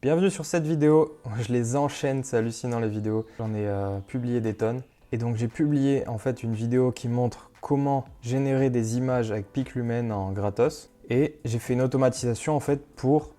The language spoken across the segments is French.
Bienvenue sur cette vidéo. Je les enchaîne, c'est hallucinant les vidéos. J'en ai publié des tonnes. Et donc j'ai publié en fait une vidéo qui montre comment générer des images avec Piclumen en gratos. Et j'ai fait une automatisation en fait pour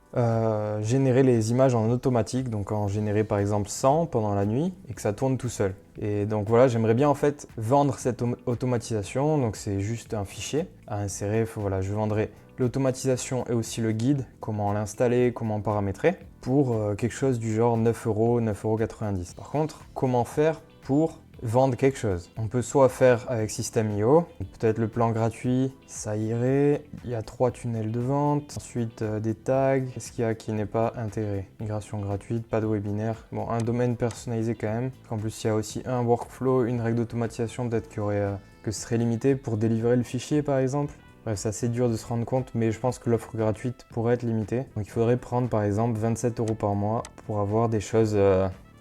générer les images en automatique. Donc en générer par exemple 100 pendant la nuit et que ça tourne tout seul. Et donc voilà, j'aimerais bien en fait vendre cette automatisation. Donc c'est juste un fichier à insérer. Voilà, je vendrai l'automatisation et aussi le guide, comment l'installer, comment paramétrer, pour quelque chose du genre 9 euros, 9,90 €. Par contre, comment faire pour vendre quelque chose? On peut soit faire avec System.io, peut-être le plan gratuit, ça irait. Il y a 3 tunnels de vente, ensuite des tags. Qu'est-ce qu'il y a qui n'est pas intégré? Migration gratuite, pas de webinaire. Bon, un domaine personnalisé quand même. En plus, il y a aussi un workflow, une règle d'automatisation, peut-être que ce serait limité pour délivrer le fichier par exemple. Ouais, c'est assez dur de se rendre compte, mais je pense que l'offre gratuite pourrait être limitée. Donc il faudrait prendre par exemple 27 € par mois pour avoir des choses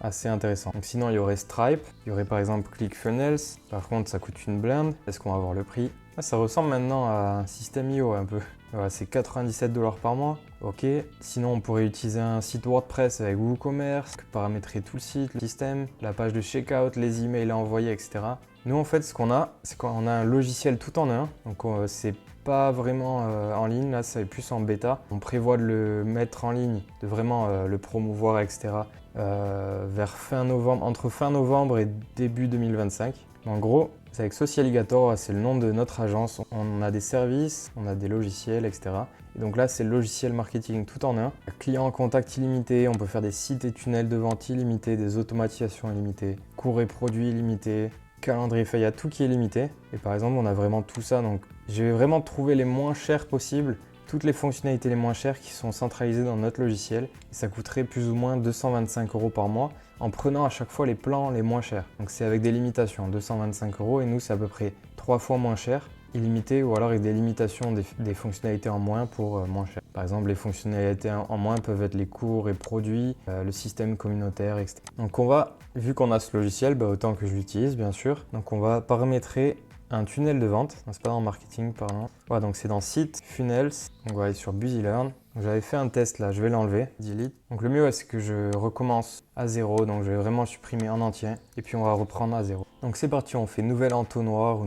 assez intéressantes. Donc sinon il y aurait Stripe, il y aurait par exemple ClickFunnels. Par contre ça coûte une blinde. Est-ce qu'on va avoir le prix? Ça ressemble maintenant à un System.io un peu. Voilà, c'est 97 $ par mois. Ok. Sinon on pourrait utiliser un site WordPress avec WooCommerce, paramétrer tout le site, le système, la page de checkout, les emails à envoyer, etc. Nous en fait ce qu'on a, c'est qu'on a un logiciel tout en un. Donc c'est pas vraiment en ligne, là c'est plus en bêta. On prévoit de le mettre en ligne, de vraiment le promouvoir, etc. Vers fin novembre, entre fin novembre et début 2025. En gros, c'est avec Socialigator, c'est le nom de notre agence. On a des services, on a des logiciels, etc. Et donc là, c'est le logiciel marketing tout en un. Client en contact illimité, on peut faire des sites et tunnels de vente illimités, des automatisations illimitées, cours et produits illimités, calendrier, il y a tout qui est limité. Et par exemple, on a vraiment tout ça. Donc, je vais vraiment trouver les moins chers possibles, toutes les fonctionnalités les moins chères qui sont centralisées dans notre logiciel. Et ça coûterait plus ou moins 225 € par mois en prenant à chaque fois les plans les moins chers. Donc, c'est avec des limitations, 225 € et nous, c'est à peu près 3 fois moins cher, illimité ou alors avec des limitations des fonctionnalités en moins pour moins cher. Par exemple, les fonctionnalités en moins peuvent être les cours et produits, le système communautaire, etc. Donc on va, vu qu'on a ce logiciel, autant que je l'utilise bien sûr, donc on va paramétrer un tunnel de vente. C'est pas dans marketing, pardon. Voilà, donc c'est dans site, funnels, on va aller sur BusyLearn. J'avais fait un test là, je vais l'enlever, delete. Donc le mieux c'est que je recommence à zéro, donc je vais vraiment supprimer en entier et puis on va reprendre à zéro. Donc c'est parti, on fait nouvel entonnoir ou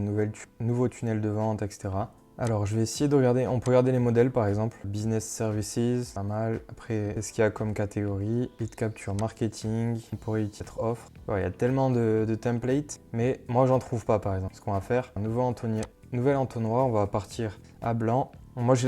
nouveau tunnel de vente, etc. Alors je vais essayer de regarder, on peut regarder les modèles par exemple, business services, pas mal. Après, qu'est-ce qu'il y a comme catégorie? Lead capture marketing, on pourrait utiliser offre. Ouais, il y a tellement de templates, mais moi j'en trouve pas par exemple. Ce qu'on va faire, un nouvel entonnoir, on va partir à blanc. Moi j'ai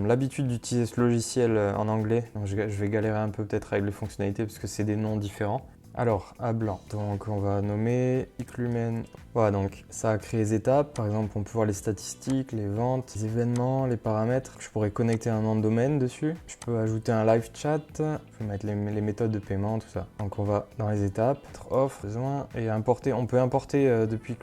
l'habitude d'utiliser ce logiciel en anglais, donc je vais galérer un peu peut-être avec les fonctionnalités parce que c'est des noms différents. Alors, à blanc, donc on va nommer Piclumen. Voilà, donc ça a créé les étapes. Par exemple, on peut voir les statistiques, les ventes, les événements, les paramètres. Je pourrais connecter un nom de domaine dessus. Je peux ajouter un live chat. Je peux mettre les méthodes de paiement, tout ça. Donc on va dans les étapes, offre, besoin, et importer. On peut importer depuis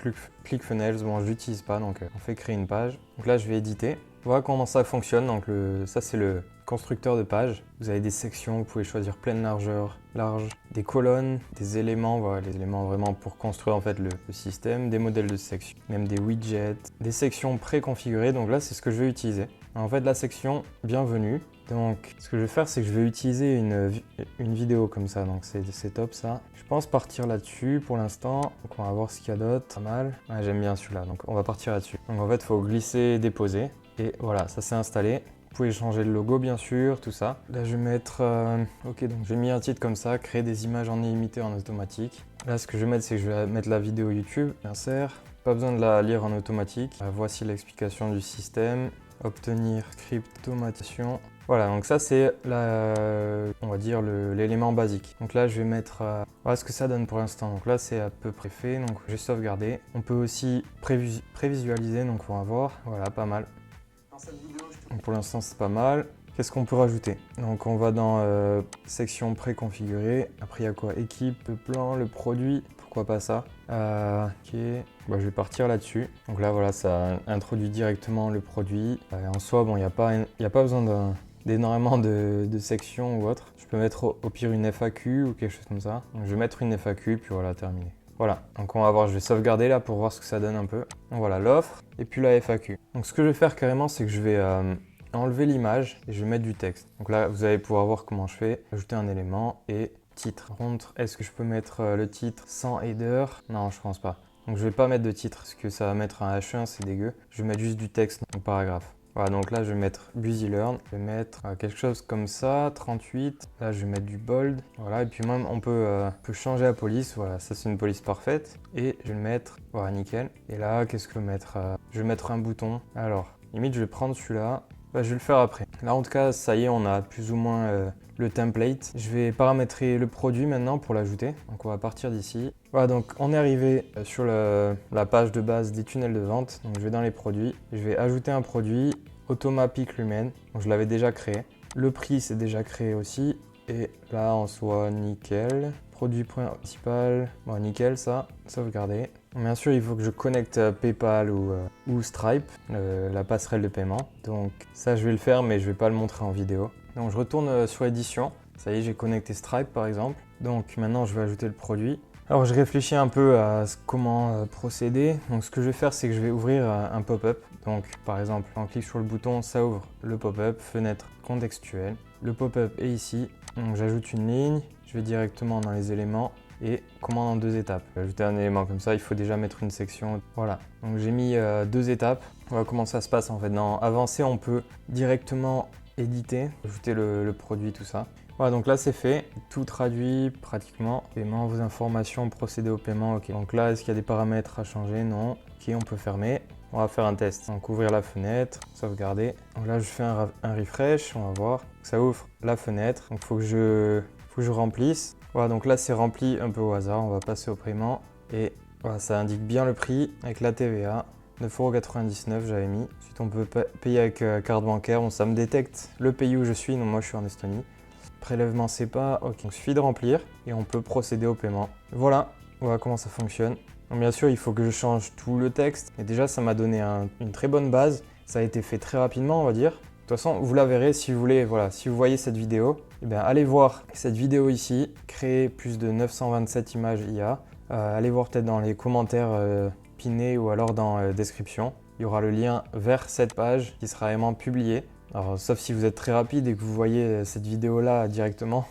ClickFunnels. Bon, je l'utilise pas, donc on fait créer une page. Donc là, je vais éditer. Voilà comment ça fonctionne. Donc ça, c'est le constructeur de page. Vous avez des sections, vous pouvez choisir pleine largeur, large, des colonnes, des éléments, voilà, les éléments vraiment pour construire en fait le système, des modèles de sections, même des widgets, des sections préconfigurées. Donc là, c'est ce que je vais utiliser. En fait, la section bienvenue. Donc, ce que je vais faire, c'est que je vais utiliser une vidéo comme ça. Donc, c'est top ça. Je pense partir là-dessus pour l'instant. Donc, on va voir ce qu'il y a d'autre. Pas mal. Ouais, j'aime bien celui-là. Donc, on va partir là-dessus. Donc, en fait, il faut glisser et déposer. Et voilà, ça s'est installé. Vous pouvez changer le logo bien sûr, tout ça. Là je vais mettre, ok, donc j'ai mis un titre comme ça, créer des images en illimité en automatique. Là ce que je vais mettre, c'est que je vais mettre la vidéo YouTube, insert. Pas besoin de la lire en automatique. Voici l'explication du système. Obtenir cryptomatisation. Voilà, donc ça c'est on va dire l'élément basique. Donc là je vais mettre, voilà ce que ça donne pour l'instant. Donc là c'est à peu près fait, donc j'ai sauvegardé. On peut aussi prévisualiser, donc on va voir, voilà pas mal. Donc pour l'instant c'est pas mal. Qu'est-ce qu'on peut rajouter? Donc on va dans section préconfigurée. Après il y a quoi? Équipe, le plan, le produit. Pourquoi pas ça? Ok, je vais partir là-dessus. Donc là voilà, ça introduit directement le produit. En soi, bon, il n'y a pas besoin d'énormément de sections ou autre. Je peux mettre au pire une FAQ ou quelque chose comme ça. Donc je vais mettre une FAQ puis voilà, terminé. Voilà, donc on va voir, je vais sauvegarder là pour voir ce que ça donne un peu. Donc voilà, l'offre et puis la FAQ. Donc ce que je vais faire carrément, c'est que je vais enlever l'image et je vais mettre du texte. Donc là, vous allez pouvoir voir comment je fais. Ajouter un élément et titre. Par contre, est-ce que je peux mettre le titre sans header? Non, je pense pas. Donc je vais pas mettre de titre parce que ça va mettre un H1, c'est dégueu. Je vais mettre juste du texte, donc paragraphe. Voilà, donc là je vais mettre Busy Learn, je vais mettre quelque chose comme ça, 38. Là je vais mettre du bold, voilà, et puis même on peut changer la police, voilà, ça c'est une police parfaite. Et je vais le mettre, voilà, nickel. Et là, qu'est-ce que je vais mettre? Je vais mettre un bouton. Alors, limite je vais prendre celui-là, je vais le faire après. Là en tout cas, ça y est, on a plus ou moins le template. Je vais paramétrer le produit maintenant pour l'ajouter. Donc on va partir d'ici. Voilà, donc on est arrivé sur la page de base des tunnels de vente. Donc je vais dans les produits. Je vais ajouter un produit, Automa PicLumen. Donc je l'avais déjà créé. Le prix c'est déjà créé aussi. Et là en soit nickel. Produit principal, bon nickel ça, sauvegarder. Bien sûr il faut que je connecte PayPal ou Stripe, la passerelle de paiement. Donc ça je vais le faire mais je vais pas le montrer en vidéo. Donc je retourne sur édition. Ça y est, j'ai connecté Stripe par exemple. Donc maintenant je vais ajouter le produit. Alors je réfléchis un peu à comment procéder. Donc ce que je vais faire c'est que je vais ouvrir un pop-up. Donc par exemple on clique sur le bouton, ça ouvre le pop-up, fenêtre contextuelle. Le pop-up est ici. Donc j'ajoute une ligne, je vais directement dans les éléments et commande en 2 étapes. Ajouter un élément comme ça, il faut déjà mettre une section. Voilà, donc j'ai mis 2 étapes. Voilà comment ça se passe en fait. Dans Avancer, on peut directement éditer, ajouter le produit, tout ça. Voilà, donc là c'est fait, tout traduit pratiquement. Paiement, vos informations, procéder au paiement, ok. Donc là, est-ce qu'il y a des paramètres à changer? Non. Ok, on peut fermer. On va faire un test. Donc ouvrir la fenêtre, sauvegarder. Donc là, je fais un refresh, on va voir. Ça ouvre la fenêtre. Donc il faut que je remplisse. Voilà, donc là c'est rempli un peu au hasard. On va passer au paiement. Et voilà, ça indique bien le prix avec la TVA. 9,99 € j'avais mis. Ensuite on peut payer avec carte bancaire. Bon, ça me détecte le pays où je suis. Donc moi je suis en Estonie. Prélèvement SEPA, ok. Donc il suffit de remplir et on peut procéder au paiement. Voilà comment ça fonctionne. Donc bien sûr il faut que je change tout le texte. Et déjà ça m'a donné une très bonne base. Ça a été fait très rapidement on va dire. De toute façon vous la verrez si vous voulez, voilà, si vous voyez cette vidéo. Eh bien, allez voir cette vidéo ici, créer plus de 927 images IA. Allez voir peut-être dans les commentaires pinés ou alors dans la description. Il y aura le lien vers cette page qui sera vraiment publiée. Alors, sauf si vous êtes très rapide et que vous voyez cette vidéo-là directement,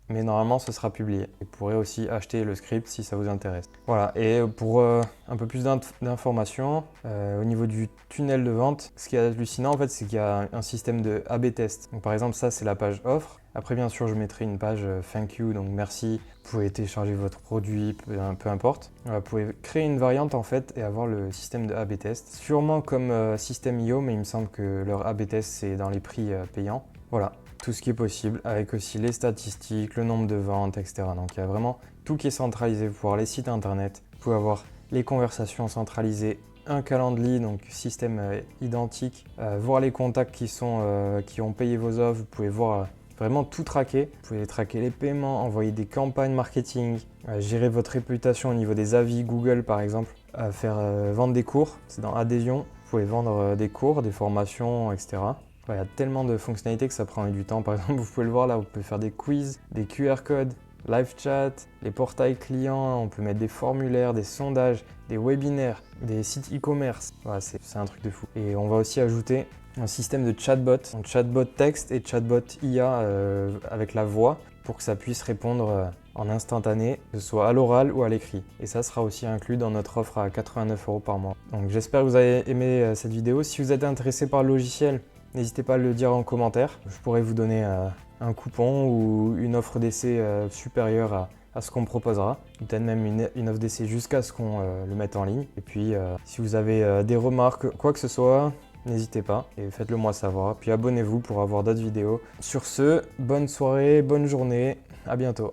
mais normalement ce sera publié. Vous pourrez aussi acheter le script si ça vous intéresse. Voilà, et pour un peu plus d'informations, au niveau du tunnel de vente, ce qui est hallucinant en fait, c'est qu'il y a un système de A/B test. Donc par exemple, ça c'est la page offre. Après bien sûr, je mettrai une page thank you, donc merci. Vous pouvez télécharger votre produit, peu importe. Vous pouvez créer une variante en fait et avoir le système de A/B test. Sûrement comme System.io, mais il me semble que leur A/B test c'est dans les prix payants. Voilà, tout ce qui est possible, avec aussi les statistiques, le nombre de ventes, etc. Donc il y a vraiment tout qui est centralisé. Vous pouvez avoir les sites internet, vous pouvez avoir les conversations centralisées, un calendrier, donc système identique, voir les contacts qui ont payé vos offres, vous pouvez voir vraiment tout traquer. Vous pouvez traquer les paiements, envoyer des campagnes marketing, gérer votre réputation au niveau des avis Google par exemple, vendre des cours, c'est dans adhésion. Vous pouvez vendre des cours, des formations, etc. Il y a tellement de fonctionnalités que ça prend du temps. Par exemple, vous pouvez le voir là, vous pouvez faire des quiz, des QR codes, live chat, les portails clients, on peut mettre des formulaires, des sondages, des webinaires, des sites e-commerce. Voilà, c'est un truc de fou. Et on va aussi ajouter un système de chatbot, donc chatbot texte et chatbot IA avec la voix pour que ça puisse répondre en instantané, que ce soit à l'oral ou à l'écrit. Et ça sera aussi inclus dans notre offre à 89 € par mois. Donc j'espère que vous avez aimé cette vidéo. Si vous êtes intéressé par le logiciel, n'hésitez pas à le dire en commentaire. Je pourrais vous donner un coupon ou une offre d'essai supérieure à ce qu'on me proposera. Peut-être même une offre d'essai jusqu'à ce qu'on le mette en ligne. Et puis si vous avez des remarques, quoi que ce soit, n'hésitez pas et faites-le moi savoir. Puis abonnez-vous pour avoir d'autres vidéos. Sur ce, bonne soirée, bonne journée, à bientôt.